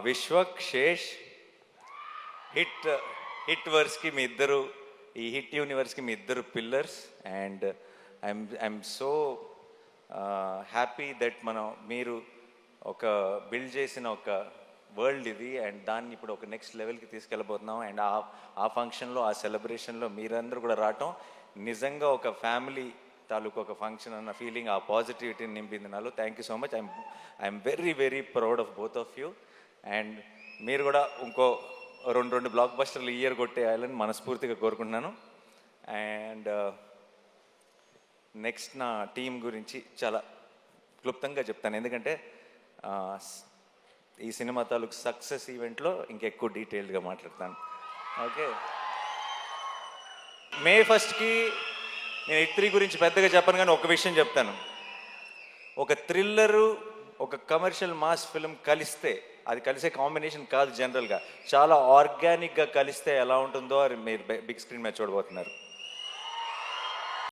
Vishwak Sesh hit hit వర్స్కి మీ ఇద్దరు, ఈ hit యూనివర్స్కి మీ ఇద్దరు pillars. And I'm so happy that మీరు ఒక బిల్డ్ చేసిన ఒక వరల్డ్ ఇది, అండ్ దాన్ని ఇప్పుడు ఒక నెక్స్ట్ లెవెల్కి తీసుకెళ్ళబోతున్నాం. అండ్ ఆ ఫంక్షన్లో, ఆ సెలబ్రేషన్లో మీరందరూ కూడా రావటం నిజంగా ఒక ఫ్యామిలీ తాలూకు ఒక ఫంక్షన్ అన్న ఫీలింగ్, ఆ పాజిటివిటీని నింపింది నాలో. Thank you so much. I'm very very proud of both of you. And మీరు కూడా ఇంకో రెండు బ్లాక్ బస్టర్లు ఇయర్ కొట్టేయాలని మనస్ఫూర్తిగా కోరుకుంటున్నాను. అండ్ నెక్స్ట్ నా టీం గురించి చాలా క్లుప్తంగా చెప్తాను, ఎందుకంటే ఈ సినిమా తాలూకు సక్సెస్ ఈవెంట్లో ఇంకెక్కువ డీటెయిల్డ్గా మాట్లాడతాను. ఓకే, మే 1కి నేను హిట్ 3 గురించి పెద్దగా చెప్పను, కానీ ఒక విషయం చెప్తాను. ఒక థ్రిల్లరు, ఒక కమర్షియల్ మాస్ ఫిల్మ్ కలిస్తే, అది కలిసే కాంబినేషన్ కాదు జనరల్గా, చాలా ఆర్గానిక్గా కలిస్తే ఎలా ఉంటుందో అది మీరు బిగ్ స్క్రీన్ మీద చూడబోతున్నారు.